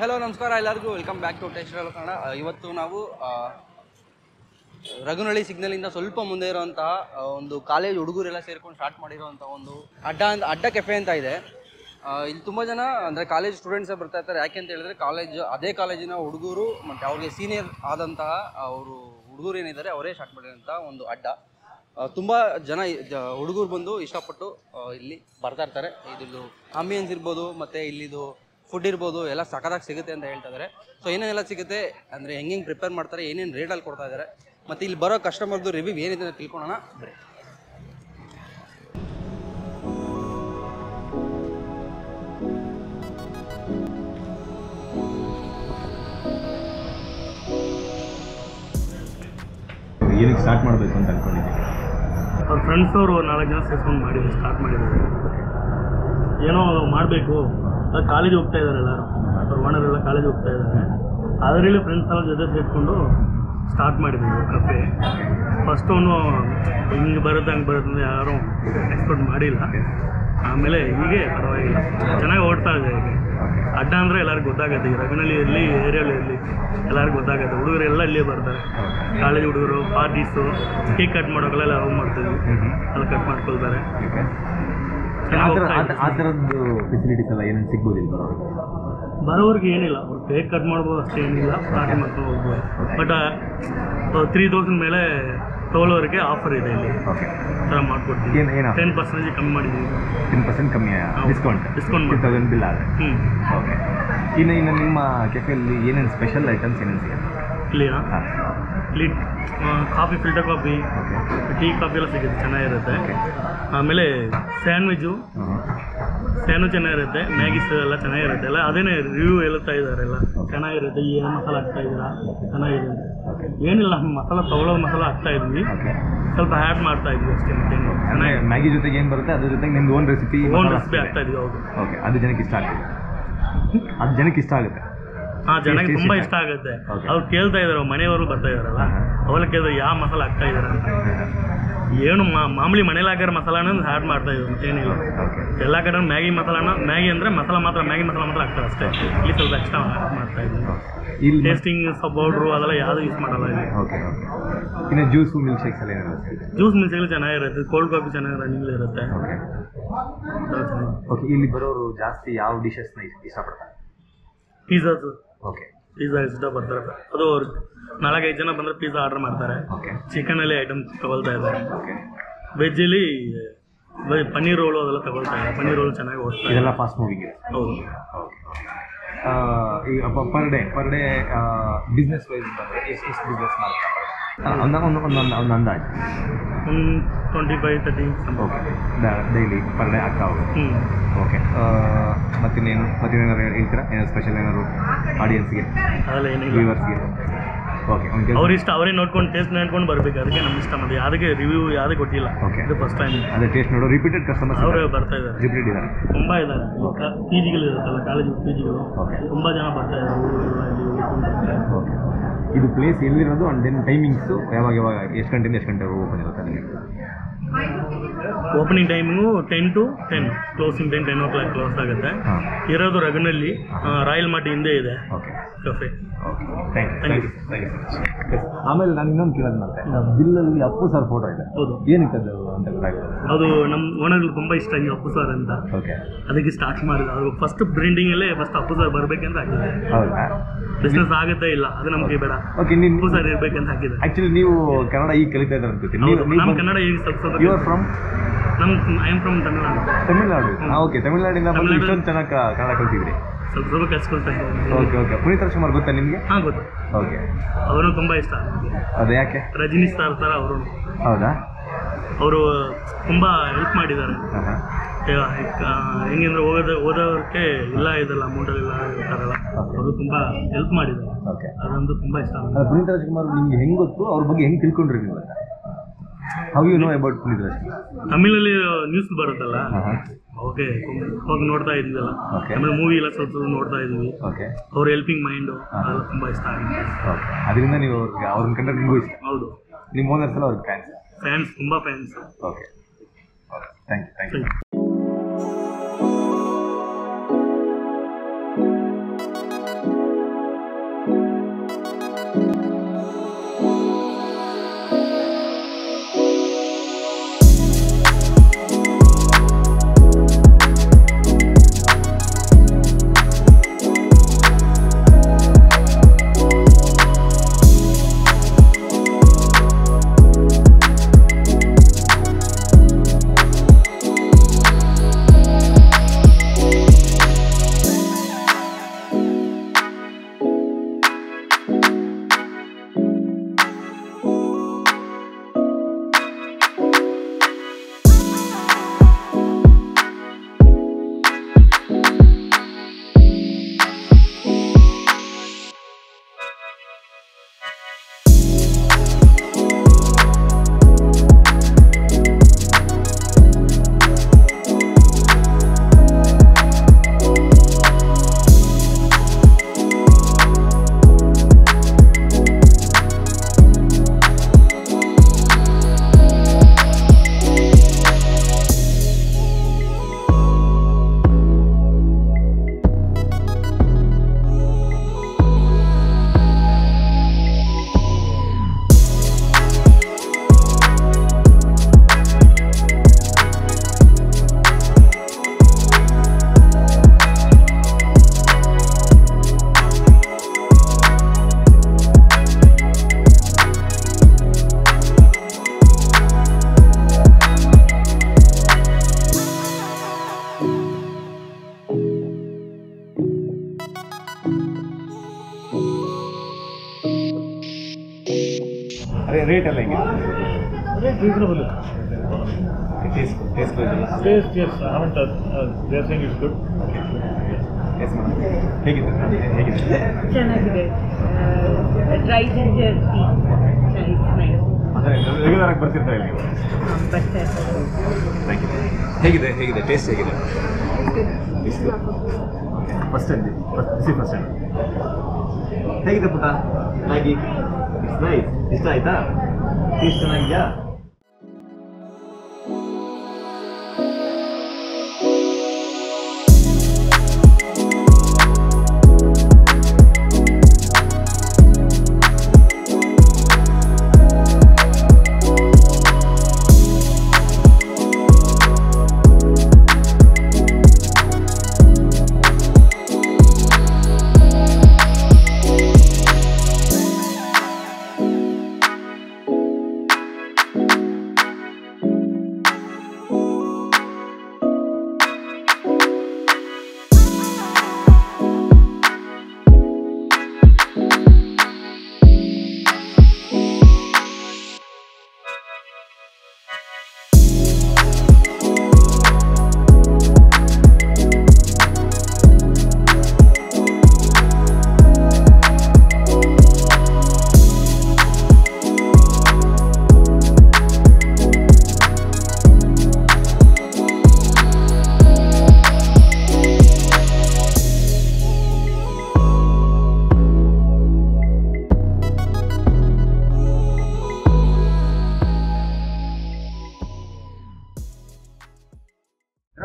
Hello ನಮಸ್ಕಾರ ಎಲ್ಲರಿಗೂ welcome back to test Kannada. ಇವತ್ತು ನಾವು ರಘುನಳ್ಳಿ ಸಿಗ್ನಲಿಂದ ಸ್ವಲ್ಪ ಮುಂದೆ ಇರೋಂತಹ ಒಂದು ಕಾಲೇಜ್ ಹುಡುಗರೆಲ್ಲ ಸೇರ್ಕೊಂಡು ಸ್ಟಾರ್ಟ್ ಮಾಡಿರೋಂಥ ಒಂದು ಅಡ್ಡ ಕೆಫೆ ಅಂತ ಇದೆ. ಇಲ್ಲಿ ತುಂಬ ಜನ ಅಂದರೆ ಕಾಲೇಜ್ ಸ್ಟೂಡೆಂಟ್ಸೇ ಬರ್ತಾ ಇರ್ತಾರೆ. ಯಾಕೆ ಅಂತ ಹೇಳಿದ್ರೆ ಅದೇ ಕಾಲೇಜಿನ ಹುಡುಗರು ಮತ್ತು ಅವ್ರಿಗೆ ಸೀನಿಯರ್ ಆದಂತಹ ಅವರು ಹುಡುಗರು ಏನಿದ್ದಾರೆ ಅವರೇ ಸ್ಟಾರ್ಟ್ ಮಾಡಿರೋಂಥ ಒಂದು ಅಡ್ಡ. ತುಂಬ ಜನ ಹುಡುಗರು ಬಂದು ಇಷ್ಟಪಟ್ಟು ಇಲ್ಲಿ ಬರ್ತಾ ಇರ್ತಾರೆ. ಇದ್ರದ್ದು ಆಂಬಿಯನ್ಸ್ ಇರ್ಬೋದು ಮತ್ತು ಇಲ್ಲಿದು ಫುಡ್ ಇರ್ಬೋದು ಎಲ್ಲ ಸಖತ್ತಾಗಿ ಸಿಗುತ್ತೆ ಅಂತ ಹೇಳ್ತಾ ಇದ್ದಾರೆ. ಸೊ ಏನೇನೆಲ್ಲ ಸಿಗುತ್ತೆ ಅಂದರೆ ಹೆಂಗೆ ಪ್ರಿಪೇರ್ ಮಾಡ್ತಾರೆ, ಏನೇನು ರೇಟಲ್ಲಿ ಕೊಡ್ತಾ ಇದ್ದಾರೆ, ಮತ್ತು ಇಲ್ಲಿ ಬರೋ ಕಸ್ಟಮರ್ದು ರಿವ್ಯೂ ಏನಿದೆ ಅಂತ ತಿಳ್ಕೊಳ್ಳೋಣ ಬರೀ. ಏನಕ್ಕೆ ಸ್ಟಾರ್ಟ್ ಮಾಡಬೇಕು ಅಂತ ಅಂದ್ಕೊಂಡಿದ್ದೀನಿ. ಅವ್ರ ಫ್ರೆಂಡ್ಸ್ ಅವರು 4 ಜನ ಸೇರ್ಕೊಂಡು ಸ್ಟಾರ್ಟ್ ಮಾಡಿದ್ದಾರೆ. ಏನೋ ಮಾಡಬೇಕು, ಅದು ಕಾಲೇಜ್ ಹೋಗ್ತಾ ಇದ್ದಾರೆ ಎಲ್ಲರೂ, ಅವ್ರ ಓನರೆಲ್ಲ ಕಾಲೇಜ್ ಹೋಗ್ತಾ ಇದ್ದಾರೆ. ಅದರಲ್ಲಿ ಫ್ರೆಂಡ್ಸ್ ಎಲ್ಲ ಜೊತೆ ಸೇರಿಕೊಂಡು ಸ್ಟಾರ್ಟ್ ಮಾಡಿದ್ರು ಕಫೆ. ಫಸ್ಟು ಹಿಂಗೆ ಬರುತ್ತೆ ಹಂಗೆ ಬರುತ್ತೆ ಅಂತ ಯಾರೂ ಎಕ್ಸ್ಪೆಕ್ಟ್ ಮಾಡಿಲ್ಲ. ಆಮೇಲೆ ಹೀಗೆ ಪರವಾಗಿಲ್ಲ, ಚೆನ್ನಾಗಿ ಓಡ್ತಾ ಇದೆ. ಈಗ ಅಡ್ಡ ಅಂದರೆ ಎಲ್ಲರಿಗೂ ಗೊತ್ತಾಗುತ್ತೆ. ಈ ರಘುನಳ್ಳಿ ಇರಲಿ, ಏರಿಯಲ್ಲಿ ಇರಲಿ, ಎಲ್ಲರಿಗೂ ಗೊತ್ತಾಗುತ್ತೆ. ಹುಡುಗರೆಲ್ಲ ಇಲ್ಲೇ ಬರ್ತಾರೆ. ಕಾಲೇಜ್ ಹುಡುಗರು ಪಾರ್ಟೀಸು, ಕೇಕ್ ಕಟ್ ಮಾಡೋಕೆಲ್ಲ ಲವ್ ಮಾಡ್ತೀವಿ, ಅಲ್ಲಿ ಕಟ್ ಮಾಡ್ಕೊಳ್ತಾರೆ. ಆ ಥರದ್ದು ಫೆಸಿಲಿಟೀಸ್ ಎಲ್ಲ ಏನೇನು ಸಿಗ್ಬೋದಿಲ್ಲ ಬರೋವ್ರಿಗೆ ಏನಿಲ್ಲ, ಅವ್ರು ಕೇಕ್ ಕಟ್ ಮಾಡ್ಬೋದು ಅಷ್ಟೇ, ಏನಿಲ್ಲ ಪಾರ್ಟಿ ಮಾಡ್ಕೊಂಡು ಹೋಗ್ಬೋದು. ಬಟ್ 3000 ಮೇಲೆ ತೊಗೊಳ್ಳೋರಿಗೆ ಆಫರ್ ಇದೆ ಇಲ್ಲಿ. ಓಕೆ, ಥರ ಮಾಡ್ಕೊಡ್ತೀವಿ. 10% ಕಮ್ಮಿ ಮಾಡಿದ್ದೀವಿ. 10% ಕಮ್ಮಿ ಡಿಸ್ಕೌಂಟ್ 3000 ಬಿಲ್ ಆದರೆ. ಓಕೆ, ಇನ್ನು ನಿಮ್ಮ ಕೆಫೆಯಲ್ಲಿ ಏನೇನು ಸ್ಪೆಷಲ್ ಐಟಮ್ಸ್ ಏನೇನು ಸಿಗುತ್ತೆ ಇಲ್ಲಿನಾ? ಇಲ್ಲಿ coffee, filter coffee, tea coffee ಎಲ್ಲ ಸಿಗುತ್ತೆ, ಚೆನ್ನಾಗಿರುತ್ತೆ. ಆಮೇಲೆ ಸ್ಯಾಂಡ್ವಿಚ್ ಚೆನ್ನಾಗಿರುತ್ತೆ, ಮ್ಯಾಗೀಸ್ ಎಲ್ಲ ಚೆನ್ನಾಗಿರುತ್ತೆ. ಎಲ್ಲ ಅದೇನೇ ರಿವ್ಯೂ ಹೇಳ್ತಾ ಇದ್ದಾರೆ, ಎಲ್ಲ ಚೆನ್ನಾಗಿರುತ್ತೆ. ಏನು ಮಸಾಲ ಹಾಕ್ತಾ ಇದ್ದೀರಾ, ಚೆನ್ನಾಗಿದೆ. ಏನಿಲ್ಲ, ಮಸಾಲ ತಗೊಳ್ಳೋ ಮಸಾಲ ಹಾಕ್ತಾ ಇದ್ವಿ, ಸ್ವಲ್ಪ ಆ್ಯಡ್ ಮಾಡ್ತಾ ಇದ್ವಿ ಅಷ್ಟೇ. ಚೆನ್ನಾಗಿ ಮ್ಯಾಗಿ ಜೊತೆಗೆ ಏನು ಬರುತ್ತೆ ಅದ್ರ ಜೊತೆಗೆ ನಿಮ್ದು ಓನ್ ರೆಸಿಪಿ ಆಗ್ತಾ ಇದ್ವಿ. ಹೌದು. ಓಕೆ, ಅದು ಜನಕ್ಕೆ ಇಷ್ಟ ಆಗುತ್ತೆ. ಅದು ಜನಕ್ಕೆ ಇಷ್ಟ ಆಗುತ್ತೆ. ಹಾಂ, ಜನಕ್ಕೆ ತುಂಬ ಇಷ್ಟ ಆಗುತ್ತೆ. ಅವ್ರು ಕೇಳ್ತಾ ಇದ್ದಾರೆ, ಮನೆಯವರು ಬರ್ತಾ ಇದ್ದಾರಲ್ಲ, ಅವೆಲ್ಲ ಕೇಳಿದ್ರೆ ಯಾವ ಮಸಾಲ ಹಾಕ್ತಾ ಇದ್ದಾರೆ ಅಂತ. ಏನು ಮಾಮೂಲಿ ಮನೇಲಿ ಹಾಕಿರೋ ಮಸಾಲಾನ ಆ್ಯಡ್ ಮಾಡ್ತಾ ಇದ್ರು, ಮತ್ತೇನಿಲ್ಲ. ಎಲ್ಲ ಕಡೆ ಮ್ಯಾಗಿ ಮಸಾಲಾನ, ಮ್ಯಾಗಿ ಅಂದರೆ ಮಸಾಲ ಮಾತ್ರ, ಮ್ಯಾಗಿ ಮಸಾಲ ಮಾತ್ರ ಹಾಕ್ತಾರೆ ಅಷ್ಟೇ. ಇಲ್ಲಿ ಸ್ವಲ್ಪ ಎಕ್ಸ್ಟ್ರಾ ಮಾಡ್ತಾ ಇದ್ರು. ಇಲ್ಲಿ ಟೇಸ್ಟಿಂಗ್ ಪೌಡ್ರು ಅದೆಲ್ಲ ಯಾವುದು ಯೂಸ್ ಮಾಡಲ್ಲ ಇಲ್ಲಿ. Okay okay. ಇನ್ನು ಜ್ಯೂಸು, ಮಿಲ್ಕ್ ಶೇಕ್ಸ್ ಎಲ್ಲ ಏನಿಲ್ಲ? ಜ್ಯೂಸ್ ಮಿಲ್ಕ್ ಶೇಕ್ ಚೆನ್ನಾಗಿರುತ್ತೆ, ಕೋಲ್ಡ್ ಕಾಫಿ ಚೆನ್ನಾಗಿ ರನ್ನಿಂಗ್ ಇರುತ್ತೆ. ಓಕೆ, ಇಲ್ಲಿ ಬರೋರು ಜಾಸ್ತಿ ಯಾವ ಡಿಶಸ್ನ ಇಷ್ಟಪಡ್ತಾರೆ? ಪಿಜ್ಜಾಸ್. ಓಕೆ, ಪಿಜ್ಜಾ ಇಷ್ಟಪಡ್ತಾರೆ. ಅದು 4-5 ಜನ ಬಂದರೆ ಪಿಜ್ಜಾ ಆರ್ಡರ್ ಮಾಡ್ತಾರೆ. ಚಿಕನಲ್ಲಿ ಐಟಮ್ ತಗೊಳ್ತಾ ಇದ್ದಾರೆ. ವೆಜ್ಜಲ್ಲಿ ಪನ್ನೀರ್ ರೋಲು ಅದೆಲ್ಲ ತಗೊಳ್ತಾ ಇದ್ದಾರೆ. ಪನ್ನೀರ್ ರೋಲ್ ಚೆನ್ನಾಗಿ ಓಡ್ತಾ ಇದೆ. ಇದೆಲ್ಲ ಫಾಸ್ಟ್ ಮೂವಿಂಗ್ ಇದೆ. ಹೌದು. ಈಗ ಪರ್ ಡೇ ಬಿಸ್ನೆಸ್ ವೈಸ್ ಬಂದರೆ ಎಷ್ಟು ಬಿಸ್ನೆಸ್ ಮಾಡ್ತಾರೆ? ಒಂದು ಅಂದಾಜು 25-30. ಓಕೆ, ಡೈಲಿ ಪರ್ ಡೇ ಆಗ್ತಾ ಹೋಗುತ್ತೆ. ಓಕೆ, ಮತ್ತೇನಾದ್ರು ಹೇಳ್ತೀರಾ? ಏನಾದ್ರು ಸ್ಪೆಷಲ್ ಏನಾದ್ರು ಆಡಿಯನ್ಸ್ಗೆ, ಅದೆಲ್ಲ ಏನಿಲ್ಲ, ವ್ಯೂವರ್ಸ್ಗೆ? ಓಕೆ, ಅವ್ರ ಇಷ್ಟ, ಅವರೇ ನೋಡ್ಕೊಂಡು ಟೇಸ್ಟ್ ನೋಡ್ಕೊಂಡು ಬರಬೇಕು. ಅದಕ್ಕೆ ನಮ್ಮ ಇಷ್ಟ. ಮತ್ತೆ ಯಾವುದಕ್ಕೆ ರಿವ್ಯೂ ಯಾವುದೇ ಕೊಟ್ಟಿಲ್ಲ. ಓಕೆ, ಇದು ಫಸ್ಟ್ ಟೈಮ್. ಅದೇ ಟೇಸ್ಟ್ ನೋಡೋ ರಿಪೀಟೆಡ್ ಕಸ್ಟಮರ್ಸ್ ಅವರೇ ಬರ್ತಾ ಇದ್ದಾರೆ. ರಿಪೀಟೆಡ್ ಇದ್ದಾರೆ, ತುಂಬ ಇದ್ದಾರೆ. ಪಿ ಜಿಗಳು ಇರುತ್ತಲ್ಲ, ಕಾಲೇಜ್ ಪಿ ಜಿಗಳು, ತುಂಬ ಜನ ಬರ್ತಾ ಇದ್ದಾರೆ. ಓಕೆ, ಇದು ಪ್ಲೇಸ್ ಎಲ್ಲಿರೋದು ಆ್ಯಂಡ್ ದೆನ್ ಟೈಮಿಂಗ್ಸು ಯಾವಾಗ ಎಷ್ಟು ಗಂಟೆಯಿಂದ ಎಷ್ಟು ಗಂಟೆವರೆಗೂ ಓಪನ್ ಇರುತ್ತೆ ನಿಮಗೆ? Opening timing 10 to 10, closing time 10 o'clock close ಆಗುತ್ತೆ. ಇರೋದು ರಘುನಳ್ಳಿ, ರಾಯಲ್ ಮಾರ್ಟ್ ಹಿಂದೆ ಇದೆ ಕಫೆ. Okay, thank you. ಆಮೇಲೆ ನಾನು ಇನ್ನೊಂದು ಕೇಳೋದು ಮತ್ತೆ, ಬಿಲ್ಲಲ್ಲಿ ಅಪ್ಪು ಸರ್ ಫೋಟೋ ಇದೆ. ಹೌದು, ಏನಕ್ಕೆ ಅದು ಅಂತ ಗೊತ್ತಾಗುತ್ತೆ? ಅದು ನಮ್ಮ ಓನರ್ಗಳು ತುಂಬ ಇಷ್ಟ ಈ ಅಪ್ಪು ಸರ್ ಅಂತ. ಓಕೆ, ಅದಕ್ಕೆ ಸ್ಟಾರ್ಟ್ ಮಾಡಿದ. ಅದು ಫಸ್ಟ್ ಬ್ರ್ಯಾಂಡಿಂಗಲ್ಲೇ ಫಸ್ಟ್ ಅಪ್ಪು ಸರ್ ಬರಬೇಕಂತ ಹಾಕಿದೆ. ಹೌದಾ? ಬಿಸ್ನೆಸ್ ಆಗುತ್ತೆ ಇಲ್ಲ, ಅದು ನಮಗೆ ಬೇಡ. ಓಕೆ, ಅಪ್ಪು ಸರ್ ಇರಬೇಕಂತ ಹಾಕಿದೆ. ಆ್ಯಕ್ಚುಲಿ ನೀವು ಕನ್ನಡ ಈಗ ಕಲಿತಾ ಇದ್ದಾರೆ ಅನ್ಸುತ್ತೆ. ನಮ್ಮ ಕನ್ನಡ ಈಗ ಸ್ವಲ್ಪ you are from? I am from Tamil Nadu. Okay, ತಮಿಳ್ನಾಡಿಂದ ಬಂದು ಇಷ್ಟೊಂದು ಚೆನ್ನಾಗಿ ಕನ್ನಡ ಕಲ್ತಿದ್ರಿ. ಸ್ವಲ್ಪ ಕಲ್ಸ್ಕೊಳ್ತಾ ಇದ್ದೀನಿ. Okay okay. ಪುನೀತ್ ರಾಜ್ಕುಮಾರ್ ಗೊತ್ತಾ ನಿಮಗೆ? ಹಾಂ, ಗೊತ್ತು. ಓಕೆ, ಅವರು ತುಂಬ ಇಷ್ಟ. ಅದು ಯಾಕೆ? ರಜನಿ ಸ್ಟಾರ್ ಥರ ಅವರು. ಹೌದಾ? ಅವರು ತುಂಬ ಹೆಲ್ಪ್ ಮಾಡಿದ್ದಾರೆ. ಹೆಂಗೆ ಅಂದರೆ ಓದೋರಿಗೆ ಇಲ್ಲ ಇದೆಲ್ಲ ಅಮೌಂಟಲ್ಲೆಲ್ಲ ಇರ್ತಾರಲ್ಲ, ಅವರು ತುಂಬ ಹೆಲ್ಪ್ ಮಾಡಿದ್ದಾರೆ. ಓಕೆ, ಅದೊಂದು ತುಂಬ ಇಷ್ಟ. ಪುನೀತ್ ರಾಜ್ಕುಮಾರ್ ನಿಮ್ಗೆ ಹೆಂಗೆ ಗೊತ್ತು? ಅವ್ರ ಬಗ್ಗೆ ಹೆಂಗೆ ತಿಳ್ಕೊಂಡ್ರಿ ನೀವು? How you know about Puneeth Rajkumar? ತಮಿಳಲ್ಲಿ ನ್ಯೂಸ್ ಬರುತ್ತಲ್ಲ, ಓಕೆ, ಹೋಗಿ ನೋಡ್ತಾ ಇದ್ವಲ್ಲ. ಆಮೇಲೆ ಮೂವಿ ಎಲ್ಲ ಸ್ವಲ್ಪ ನೋಡ್ತಾ ಇದ್ವಿ. ಓಕೆ, ಅವ್ರ ಹೆಲ್ಪಿಂಗ್ ಮೈಂಡು ಅದೆಲ್ಲ ತುಂಬ ಇಷ್ಟ ಆಗಿದೆ. ಓಕೆ, ಅದರಿಂದ ನೀವು ಅವ್ರನ್ನ ಕಂಡ್ರೆ ನಿಮಗೂ ಇಷ್ಟ? ಹೌದು. ನಿಮ್ಮ ಓನರ್ಸ್ ಎಲ್ಲ ಅವ್ರಿಗೆ ಫ್ಯಾನ್ಸ್, ತುಂಬ fans. Okay, thank you. you rate ಎಲ್ಲ ಹೆಂಗೆ? Rate reasonable. Taste taste yes haven't there saying it's good. ಹೇಗಿದೆ? ಚೆನ್ನಾಗಿದೆ. ಡ್ರೈ ಜಿಂಜರ್ ಟೀ ಅಂದರೆ ರೆಗ್ಯುಲರ್ ಆಗಿ ಬರ್ತಿರ್ತಾರೆ ನೀವು? Thank you. ಹೇಗಿದೆ ಟೇಸ್ಟ್ ಹೇಗಿದೆ? ಫಸ್ಟ್ ಟೈಮ್ ಹೇಗಿದೆ ಪುಟ ಮ್ಯಾಗಿ? It's nice. ಇಷ್ಟ ಆಯ್ತಾ? ಟೇಸ್ಟ್ ಚೆನ್ನಾಗಿದೆಯಾ?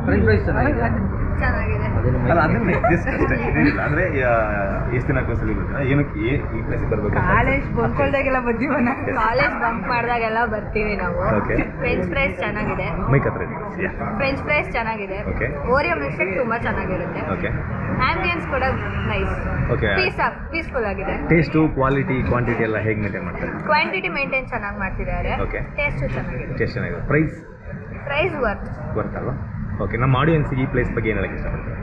ಫ್ರೆಂಚ್ ಫ್ರೈಸ್ ಚೆನ್ನಾಗಿದೆ. ಅಲ್ಲ ಅದನ್ನೇ ಜಸ್ಟ್ ಅಷ್ಟೇ ಏನಿಲ್ಲ. ಅಂದರೆ ಎಷ್ಟು ದಿನಕ್ಕೆ ಒಂದ್ಸಲಿ ಬರ್ತೀರಾ? ಏನಕ್ಕೆ ಈ ಪ್ಲೇಸಿಗೆ ಬರಬೇಕು? ಕಾಲೇಜ್ ಬಂದ್ಕೊಳ್ದಾಗೆಲ್ಲ ಬರ್ತೀವಿ. ಕಾಲೇಜ್ ಬಂಕ್ ಮಾಡಿದಾಗೆಲ್ಲ ಬರ್ತೀವಿ ನಾವು. ಓಕೆ. ಫ್ರೆಂಚ್ ಫ್ರೈಸ್ ಚೆನ್ನಾಗಿದೆ. ಮೈಕ್ ಹತ್ರ ಫ್ರೆಂಚ್ ಫ್ರೈಸ್ ಚೆನ್ನಾಗಿದೆ. ಓಕೆ. ಓರಿಯೋ ಮಿಲ್ಕ್ ಶೇಕ್ ತುಂಬಾ ಚೆನ್ನಾಗಿರುತ್ತೆ. ಓಕೆ. ಆಂಬಿಯನ್ಸ್ ಕೂಡ ನೈಸ್. ಓಕೆ. ಪೀಸ್ಫುಲ್ ಆಗಿದೆ. ಟೇಸ್ಟು, ಕ್ವಾಲಿಟಿ, ಕ್ವಾಂಟಿಟಿ ಎಲ್ಲ ಹೇಗೆ ಮೇಂಟೈನ್ ಮಾಡ್ತಾರೆ? ಕ್ವಾಂಟಿಟಿ ಮೇಂಟೈನ್ ಚೆನ್ನಾಗಿ ಮಾಡ್ತಿದ್ದಾರೆ. ಓಕೆ. ಟೇಸ್ಟು ಚೆನ್ನಾಗಿದೆ. ಟೇಸ್ಟ್ ಚೆನ್ನಾಗಿದೆ. ಪ್ರೈಸ್ ವರ್ತ್ ಅಲ್ವಾ? ಓಕೆ. ನಮ್ಮ ಆಡಿಯನ್ಸ್ಗೆ ಈ ಪ್ಲೇಸ್ ಬಗ್ಗೆ ಏನು ಹೇಳಕ್ಕೆ ಇಷ್ಟಪಡ್ತಾರೆ?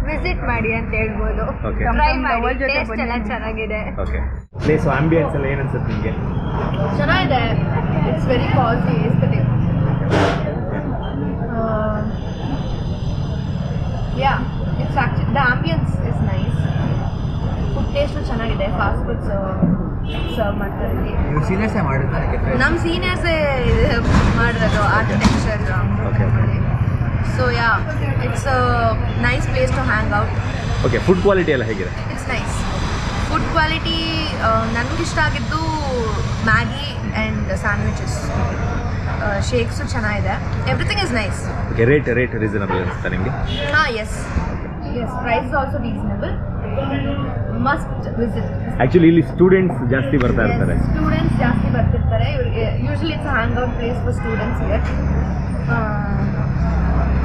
ವಿಸಿಟ್ ಮಾಡಿ ಅಂತ ಹೇಳ್ಬೋದು. ಓಕೆ. ಟ್ರೈ ಮಾಡಿ. ಟೇಸ್ಟ್ ಎಲ್ಲ ಚೆನ್ನಾಗಿದೆ. ಓಕೆ. ಪ್ಲೇಸು ಆಂಬಿಯನ್ಸ್ ಎಲ್ಲ ಏನು ಅನ್ಸುತ್ತೆ ನಿಮಗೆ? ಚೆನ್ನಾಗಿದೆ. It's very cozy aesthetic. Yeah it's actually the ambience is nice. Food taste ಚೆನ್ನಾಗಿದೆ. ಫಾಸ್ಟ್ ಫುಡ್ಸ್ ಸರ್ವ್ ಮಾಡ್ತಾರೆ ಇಲ್ಲಿ. ಸೀನಿಯರ್ಸೇ ಮಾಡಿರ್ತಾರೆ. ನಮ್ಮ ಸೀನಿಯರ್ಸೇ ಮಾಡಿರೋದು architecture. Okay. So yeah it's nice place to hang out. Okay. Food quality ಎಲ್ಲ ಹೇಗಿದೆ? It's nice. ಫುಡ್ ಕ್ವಾಲಿಟಿ ನನಗಿಷ್ಟ ಆಗಿದ್ದು ಮ್ಯಾಗಿ ಆ್ಯಂಡ್ ಸ್ಯಾಂಡ್ವಿಚಸ್. ಶೇಕ್ಸು ಚೆನ್ನಾಗಿದೆ. Everything is nice. Okay. Rate reasonable ಅನಿಸ್ತಾ ನಿಮಗೆ? ಹಾಂ yes price also reasonable. Must visit. Actually ಇಲ್ಲಿ students ಜಾಸ್ತಿ ಬರ್ತಾ ಇರ್ತಾರೆ. ಸ್ಟೂಡೆಂಟ್ಸ್ ಜಾಸ್ತಿ ಬರ್ತಿರ್ತಾರೆ. Usually it's hang out place for students here.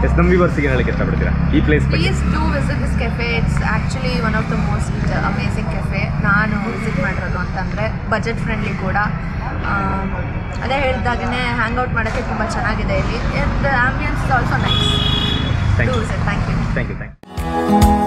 Yes ನಮ್ಮ ವ್ಯೂವರ್ಸಿಗೆ ಹೇಳಕ್ಕೆ ಇಷ್ಟಪಡ್ತೀರಾ ಈ ಪ್ಲೇಸ್ ಬಗ್ಗೆ? Please do visit this cafe. It's actually one of the most amazing cafe ನಾನು ವಿಸಿಟ್ ಮಾಡಿರೋದು ಅಂತಂದರೆ. ಬಜೆಟ್ ಫ್ರೆಂಡ್ಲಿ ಕೂಡ. ಅದೇ ಹೇಳಿದಾಗೇ ಹ್ಯಾಂಗ್ ಔಟ್ ಮಾಡೋಕ್ಕೆ ತುಂಬ ಚೆನ್ನಾಗಿದೆ ಇಲ್ಲಿ. The ambience is also nice. Thank you. Do visit. Thank you. Thank you.